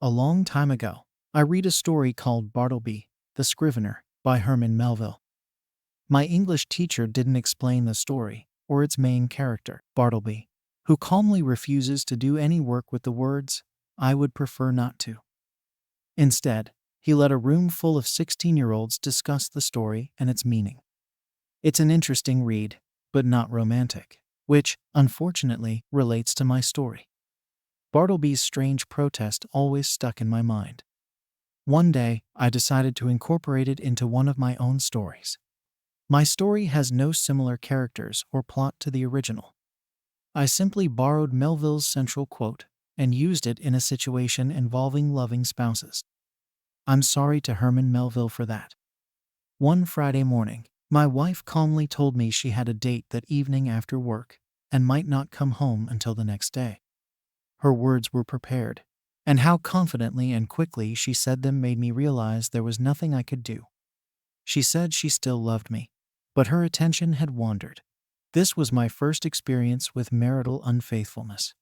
A long time ago, I read a story called Bartleby, the Scrivener, by Herman Melville. My English teacher didn't explain the story, or its main character, Bartleby, who calmly refuses to do any work with the words, "I would prefer not to." Instead, he let a room full of 16-year-olds discuss the story and its meaning. It's an interesting read, but not romantic, which, unfortunately, relates to my story. Bartleby's strange protest always stuck in my mind. One day, I decided to incorporate it into one of my own stories. My story has no similar characters or plot to the original. I simply borrowed Melville's central quote and used it in a situation involving loving spouses. I'm sorry to Herman Melville for that. One Friday morning, my wife calmly told me she had a date that evening after work and might not come home until the next day. Her words were prepared, and how confidently and quickly she said them made me realize there was nothing I could do. She said she still loved me, but her attention had wandered. This was my first experience with marital unfaithfulness.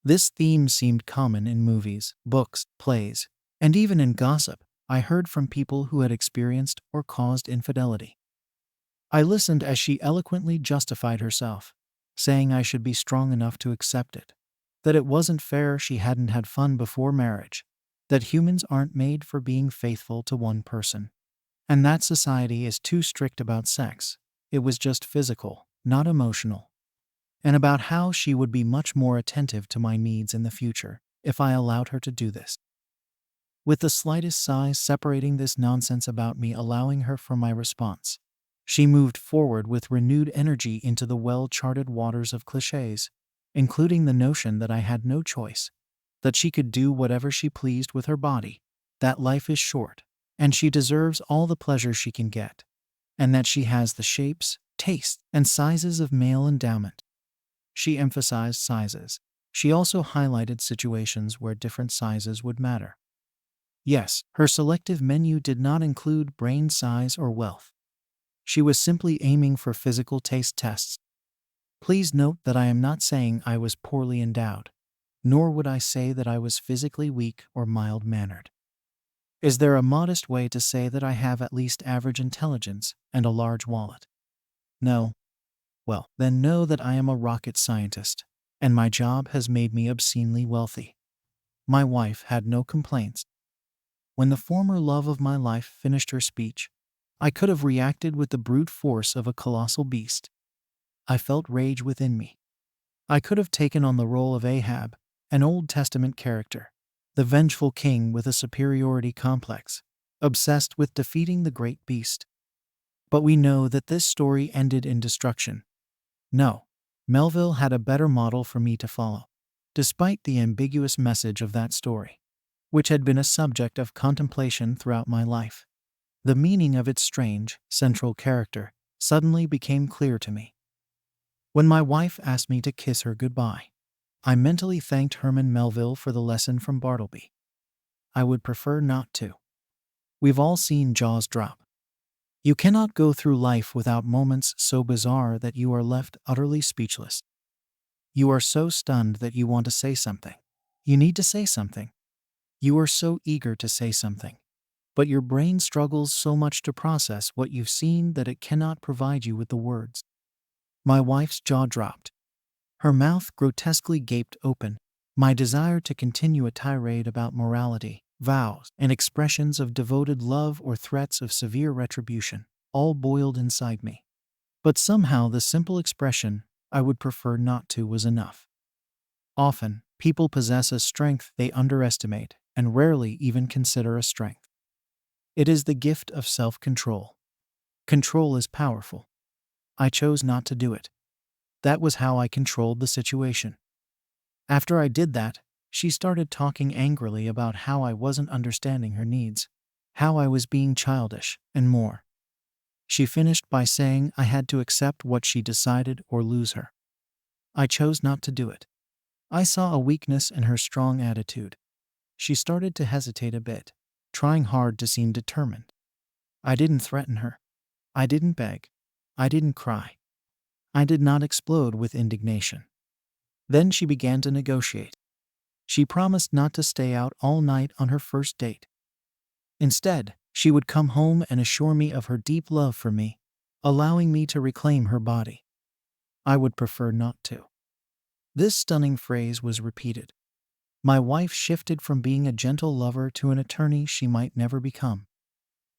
This theme seemed common in movies, books, plays, and even in gossip I heard from people who had experienced or caused infidelity. I listened as she eloquently justified herself, saying I should be strong enough to accept it, that it wasn't fair she hadn't had fun before marriage, that humans aren't made for being faithful to one person, and that society is too strict about sex. It was just physical, not emotional, and about how she would be much more attentive to my needs in the future if I allowed her to do this. With the slightest sigh separating this nonsense about me allowing her for my response, she moved forward with renewed energy into the well-charted waters of clichés, including the notion that I had no choice, that she could do whatever she pleased with her body, that life is short, and she deserves all the pleasure she can get, and that she has the shapes, tastes, and sizes of male endowment. She emphasized sizes. She also highlighted situations where different sizes would matter. Yes, her selective menu did not include brain size or wealth. She was simply aiming for physical taste tests. Please note that I am not saying I was poorly endowed, nor would I say that I was physically weak or mild-mannered. Is there a modest way to say that I have at least average intelligence and a large wallet? No. Well, then know that I am a rocket scientist, and my job has made me obscenely wealthy. My wife had no complaints. When the former love of my life finished her speech, I could have reacted with the brute force of a colossal beast. I felt rage within me. I could have taken on the role of Ahab, an Old Testament character, the vengeful king with a superiority complex, obsessed with defeating the great beast. But we know that this story ended in destruction. No, Melville had a better model for me to follow, despite the ambiguous message of that story, which had been a subject of contemplation throughout my life. The meaning of its strange, central character suddenly became clear to me. When my wife asked me to kiss her goodbye, I mentally thanked Herman Melville for the lesson from Bartleby. I would prefer not to. We've all seen jaws drop. You cannot go through life without moments so bizarre that you are left utterly speechless. You are so stunned that you want to say something. You need to say something. You are so eager to say something, but your brain struggles so much to process what you've seen that it cannot provide you with the words. My wife's jaw dropped. Her mouth grotesquely gaped open. My desire to continue a tirade about morality, vows, and expressions of devoted love or threats of severe retribution all boiled inside me. But somehow the simple expression, "I would prefer not to," was enough. Often, people possess a strength they underestimate and rarely even consider a strength. It is the gift of self-control. Control is powerful. I chose not to do it. That was how I controlled the situation. After I did that, she started talking angrily about how I wasn't understanding her needs, how I was being childish, and more. She finished by saying I had to accept what she decided or lose her. I chose not to do it. I saw a weakness in her strong attitude. She started to hesitate a bit, trying hard to seem determined. I didn't threaten her. I didn't beg. I didn't cry. I did not explode with indignation. Then she began to negotiate. She promised not to stay out all night on her first date. Instead, she would come home and assure me of her deep love for me, allowing me to reclaim her body. I would prefer not to. This stunning phrase was repeated. My wife shifted from being a gentle lover to an attorney she might never become.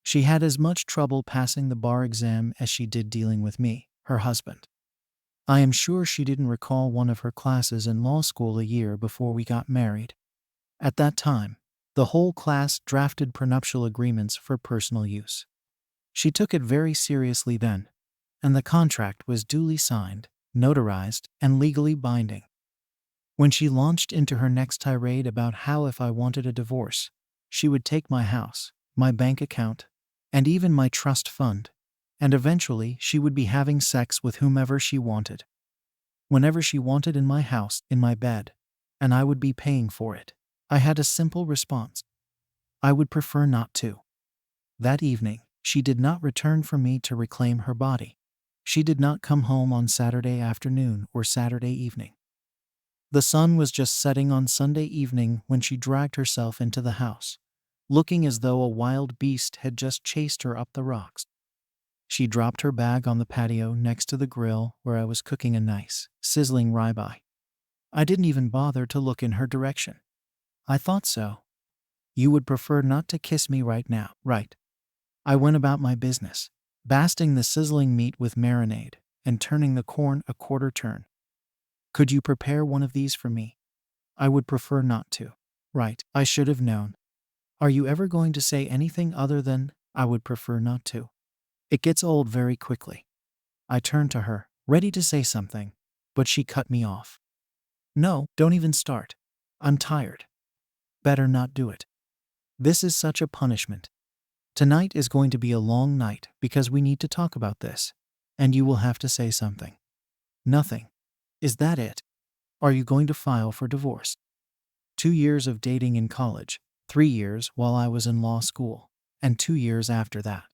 She had as much trouble passing the bar exam as she did dealing with me, her husband. I am sure she didn't recall one of her classes in law school a year before we got married. At that time, the whole class drafted prenuptial agreements for personal use. She took it very seriously then, and the contract was duly signed, notarized, and legally binding. When she launched into her next tirade about how if I wanted a divorce, she would take my house, my bank account, and even my trust fund, and eventually she would be having sex with whomever she wanted, whenever she wanted in my house, in my bed, and I would be paying for it. I had a simple response. I would prefer not to. That evening, she did not return for me to reclaim her body. She did not come home on Saturday afternoon or Saturday evening. The sun was just setting on Sunday evening when she dragged herself into the house, looking as though a wild beast had just chased her up the rocks. She dropped her bag on the patio next to the grill where I was cooking a nice, sizzling ribeye. I didn't even bother to look in her direction. I thought so. You would prefer not to kiss me right now, right? I went about my business, basting the sizzling meat with marinade and turning the corn a quarter turn. Could you prepare one of these for me? I would prefer not to. Right, I should have known. Are you ever going to say anything other than, I would prefer not to? It gets old very quickly. I turned to her, ready to say something, but she cut me off. No, don't even start. I'm tired. Better not do it. This is such a punishment. Tonight is going to be a long night because we need to talk about this, and you will have to say something. Nothing. Is that it? Are you going to file for divorce? 2 years of dating in college, 3 years while I was in law school, and 2 years after that.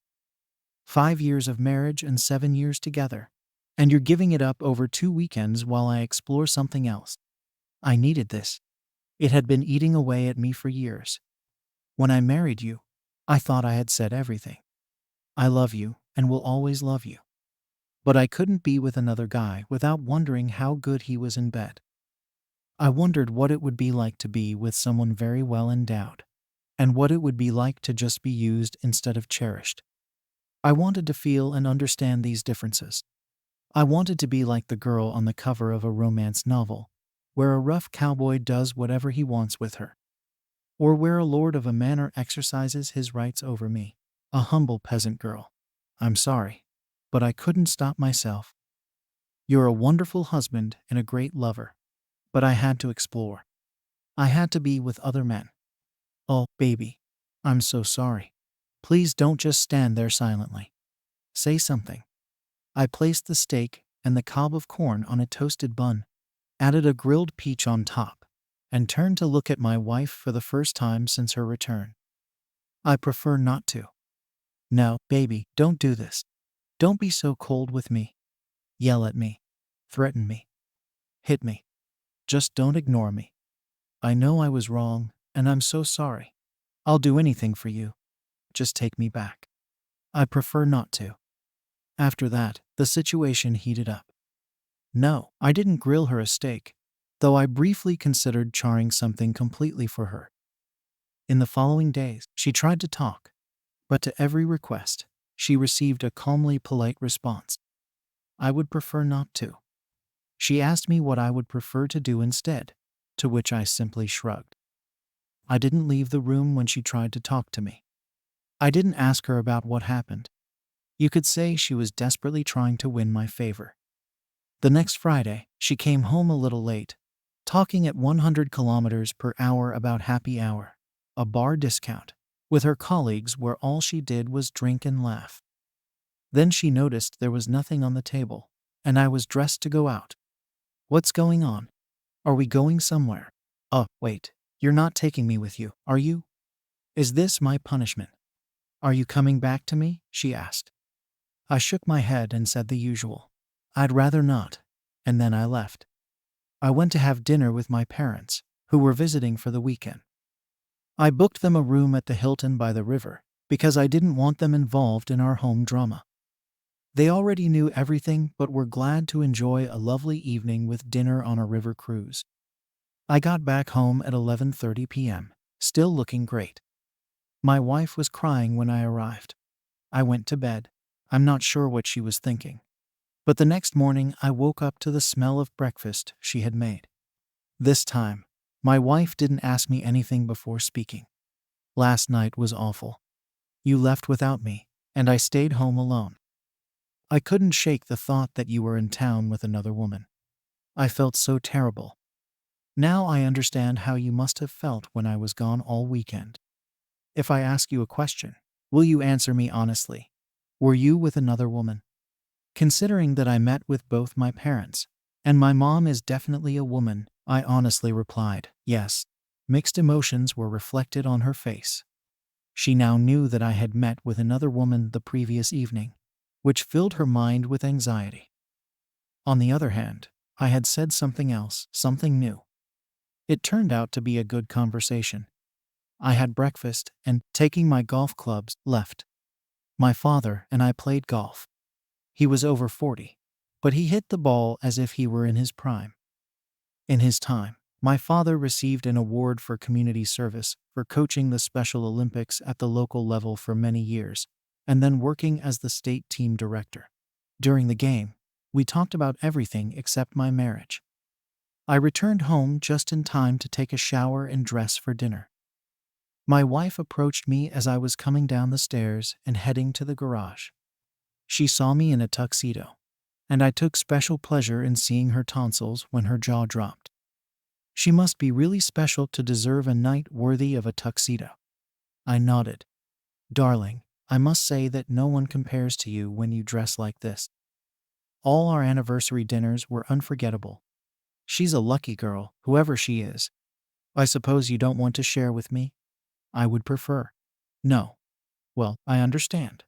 5 years of marriage and 7 years together. And you're giving it up over 2 weekends while I explore something else. I needed this. It had been eating away at me for years. When I married you, I thought I had said everything. I love you and will always love you. But I couldn't be with another guy without wondering how good he was in bed. I wondered what it would be like to be with someone very well endowed, and what it would be like to just be used instead of cherished. I wanted to feel and understand these differences. I wanted to be like the girl on the cover of a romance novel, where a rough cowboy does whatever he wants with her, or where a lord of a manor exercises his rights over me, a humble peasant girl. I'm sorry, but I couldn't stop myself. You're a wonderful husband and a great lover, but I had to explore. I had to be with other men. Oh, baby, I'm so sorry. Please don't just stand there silently. Say something. I placed the steak and the cob of corn on a toasted bun, added a grilled peach on top, and turned to look at my wife for the first time since her return. I prefer not to. No, baby, don't do this. Don't be so cold with me. Yell at me. Threaten me. Hit me. Just don't ignore me. I know I was wrong, and I'm so sorry. I'll do anything for you. Just take me back. I prefer not to. After that, the situation heated up. No, I didn't grill her a steak, though I briefly considered charring something completely for her. In the following days, she tried to talk, but to every request, she received a calmly polite response. I would prefer not to. She asked me what I would prefer to do instead, to which I simply shrugged. I didn't leave the room when she tried to talk to me. I didn't ask her about what happened. You could say she was desperately trying to win my favor. The next Friday, she came home a little late, talking at 100 kilometers per hour about happy hour, a bar discount, with her colleagues where all she did was drink and laugh. Then she noticed there was nothing on the table, and I was dressed to go out. What's going on? Are we going somewhere? Oh, wait, you're not taking me with you, are you? Is this my punishment? Are you coming back to me? She asked. I shook my head and said the usual. I'd rather not, and then I left. I went to have dinner with my parents, who were visiting for the weekend. I booked them a room at the Hilton by the river because I didn't want them involved in our home drama. They already knew everything but were glad to enjoy a lovely evening with dinner on a river cruise. I got back home at 11:30 p.m., still looking great. My wife was crying when I arrived. I went to bed. I'm not sure what she was thinking. But the next morning I woke up to the smell of breakfast she had made. This time, my wife didn't ask me anything before speaking. Last night was awful. You left without me, and I stayed home alone. I couldn't shake the thought that you were in town with another woman. I felt so terrible. Now I understand how you must have felt when I was gone all weekend. If I ask you a question, will you answer me honestly? Were you with another woman? Considering that I met with both my parents, and my mom is definitely a woman, I honestly replied, yes. Mixed emotions were reflected on her face. She now knew that I had met with another woman the previous evening, which filled her mind with anxiety. On the other hand, I had said something else, something new. It turned out to be a good conversation. I had breakfast and, taking my golf clubs, left. My father and I played golf. He was over 40, but he hit the ball as if he were in his prime. In his time, my father received an award for community service for coaching the Special Olympics at the local level for many years, and then working as the state team director. During the game, we talked about everything except my marriage. I returned home just in time to take a shower and dress for dinner. My wife approached me as I was coming down the stairs and heading to the garage. She saw me in a tuxedo, and I took special pleasure in seeing her tonsils when her jaw dropped. She must be really special to deserve a night worthy of a tuxedo. I nodded. Darling, I must say that no one compares to you when you dress like this. All our anniversary dinners were unforgettable. She's a lucky girl, whoever she is. I suppose you don't want to share with me? I would prefer. No. Well, I understand.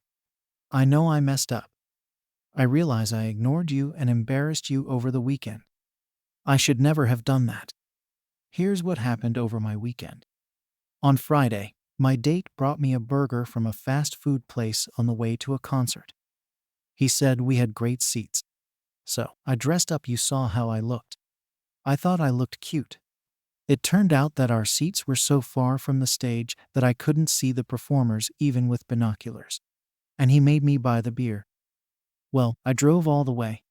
I know I messed up. I realize I ignored you and embarrassed you over the weekend. I should never have done that. Here's what happened over my weekend. On Friday, my date brought me a burger from a fast food place on the way to a concert. He said we had great seats. So, I dressed up. You saw how I looked. I thought I looked cute. It turned out that our seats were so far from the stage that I couldn't see the performers even with binoculars. And he made me buy the beer. Well, I drove all the way.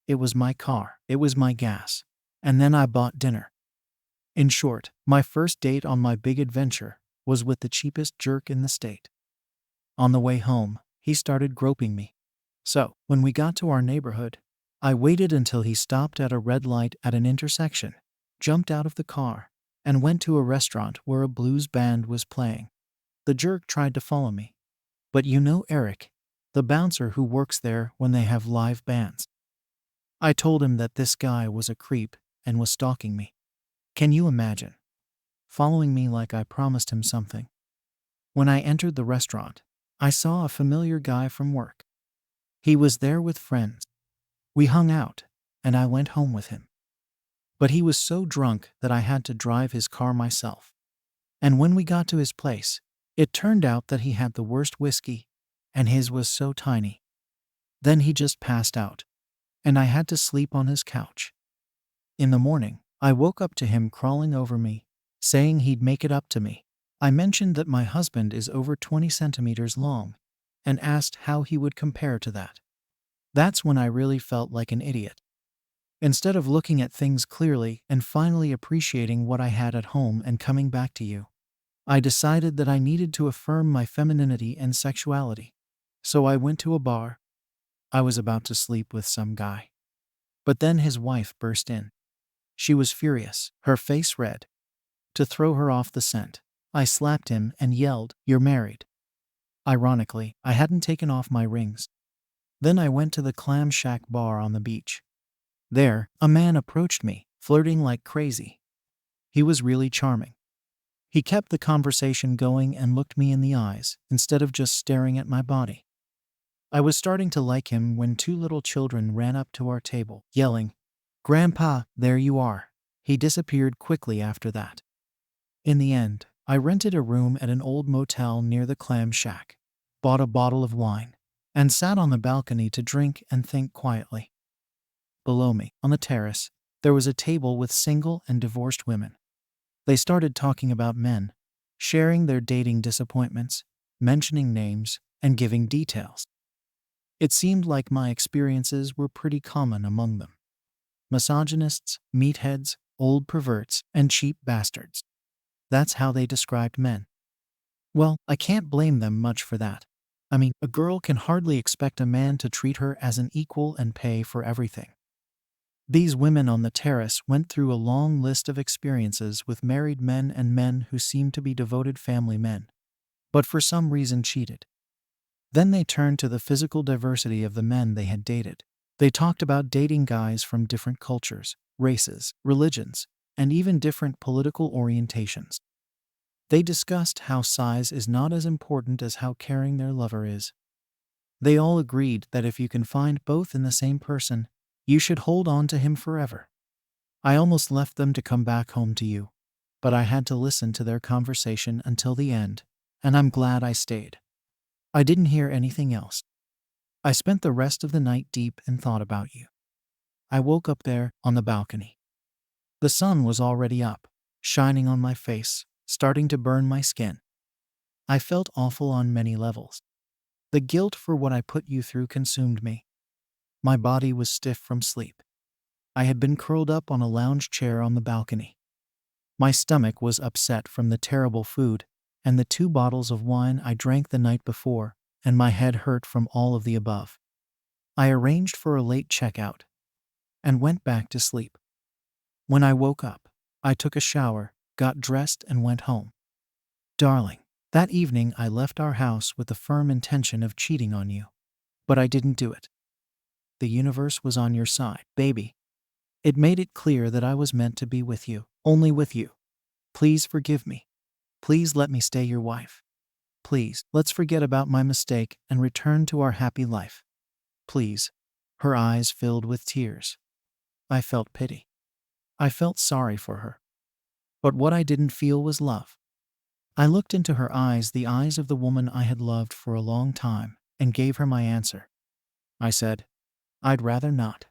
It was my car, it was my gas. And then I bought dinner. In short, my first date on my big adventure was with the cheapest jerk in the state. On the way home, he started groping me. So, when we got to our neighborhood, I waited until he stopped at a red light at an intersection, jumped out of the car, and went to a restaurant where a blues band was playing. The jerk tried to follow me. But you know Eric, the bouncer who works there when they have live bands. I told him that this guy was a creep and was stalking me. Can you imagine? Following me like I promised him something. When I entered the restaurant, I saw a familiar guy from work. He was there with friends. We hung out, and I went home with him. But he was so drunk that I had to drive his car myself. And when we got to his place, it turned out that he had the worst whiskey, and his was so tiny. Then he just passed out, and I had to sleep on his couch. In the morning, I woke up to him crawling over me, saying he'd make it up to me. I mentioned that my husband is over 20 centimeters long, and asked how he would compare to that. That's when I really felt like an idiot. Instead of looking at things clearly and finally appreciating what I had at home and coming back to you, I decided that I needed to affirm my femininity and sexuality. So I went to a bar. I was about to sleep with some guy. But then his wife burst in. She was furious, her face red. To throw her off the scent, I slapped him and yelled, "You're married." Ironically, I hadn't taken off my rings. Then I went to the Clam Shack bar on the beach. There, a man approached me, flirting like crazy. He was really charming. He kept the conversation going and looked me in the eyes, instead of just staring at my body. I was starting to like him when two little children ran up to our table, yelling, "Grandpa, there you are." He disappeared quickly after that. In the end, I rented a room at an old motel near the clam shack, bought a bottle of wine, and sat on the balcony to drink and think quietly. Below me, on the terrace, there was a table with single and divorced women. They started talking about men, sharing their dating disappointments, mentioning names, and giving details. It seemed like my experiences were pretty common among them. Misogynists, meatheads, old perverts, and cheap bastards. That's how they described men. Well, I can't blame them much for that. I mean, a girl can hardly expect a man to treat her as an equal and pay for everything. These women on the terrace went through a long list of experiences with married men and men who seemed to be devoted family men, but for some reason cheated. Then they turned to the physical diversity of the men they had dated. They talked about dating guys from different cultures, races, religions, and even different political orientations. They discussed how size is not as important as how caring their lover is. They all agreed that if you can find both in the same person, you should hold on to him forever. I almost left them to come back home to you, but I had to listen to their conversation until the end, and I'm glad I stayed. I didn't hear anything else. I spent the rest of the night deep in thought about you. I woke up there on the balcony. The sun was already up, shining on my face, starting to burn my skin. I felt awful on many levels. The guilt for what I put you through consumed me. My body was stiff from sleep. I had been curled up on a lounge chair on the balcony. My stomach was upset from the terrible food and the 2 bottles of wine I drank the night before, and my head hurt from all of the above. I arranged for a late checkout and went back to sleep. When I woke up, I took a shower, got dressed, and went home. Darling, that evening I left our house with the firm intention of cheating on you, but I didn't do it. The universe was on your side, baby. It made it clear that I was meant to be with you, only with you. Please forgive me. Please let me stay your wife. Please, let's forget about my mistake and return to our happy life. Please. Her eyes filled with tears. I felt pity. I felt sorry for her. But what I didn't feel was love. I looked into her eyes, the eyes of the woman I had loved for a long time, and gave her my answer. I said, I'd rather not.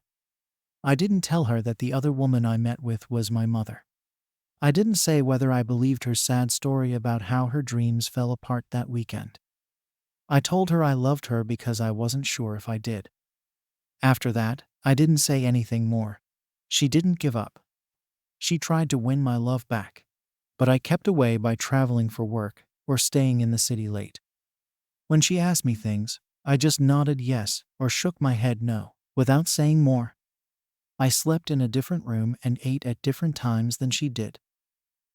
I didn't tell her that the other woman I met with was my mother. I didn't say whether I believed her sad story about how her dreams fell apart that weekend. I told her I loved her because I wasn't sure if I did. After that, I didn't say anything more. She didn't give up. She tried to win my love back, but I kept away by traveling for work or staying in the city late. When she asked me things, I just nodded yes or shook my head no, without saying more. I slept in a different room and ate at different times than she did.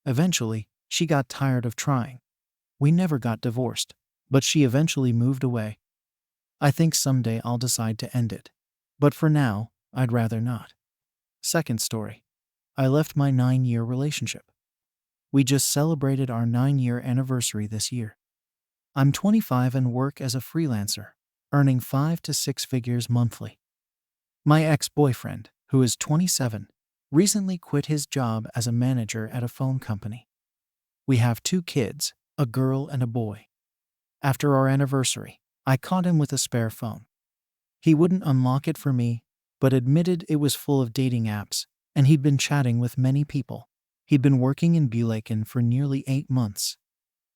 Eventually, she got tired of trying. We never got divorced, but she eventually moved away. I think someday I'll decide to end it, but for now, I'd rather not. Second story. I left my 9-year relationship. We just celebrated our 9-year anniversary this year. I'm 25 and work as a freelancer, earning 5 to 6 figures monthly. My ex-boyfriend, who is 27, recently quit his job as a manager at a phone company. We have 2 kids, a girl and a boy. After our anniversary, I caught him with a spare phone. He wouldn't unlock it for me, but admitted it was full of dating apps, and he'd been chatting with many people. He'd been working in Bulacan for nearly 8 months,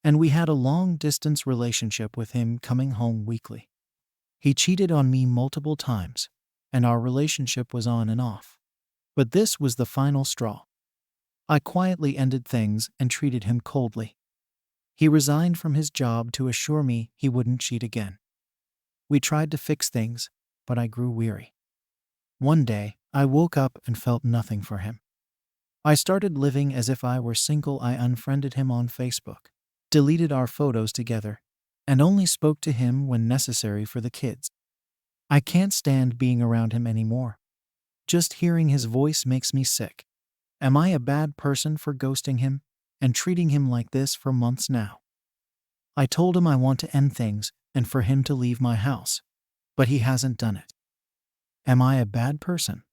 and we had a long-distance relationship with him coming home weekly. He cheated on me multiple times, and our relationship was on and off. But this was the final straw. I quietly ended things and treated him coldly. He resigned from his job to assure me he wouldn't cheat again. We tried to fix things, but I grew weary. One day, I woke up and felt nothing for him. I started living as if I were single. I unfriended him on Facebook, deleted our photos together, and only spoke to him when necessary for the kids. I can't stand being around him anymore. Just hearing his voice makes me sick. Am I a bad person for ghosting him and treating him like this for months now? I told him I want to end things and for him to leave my house, but he hasn't done it. Am I a bad person?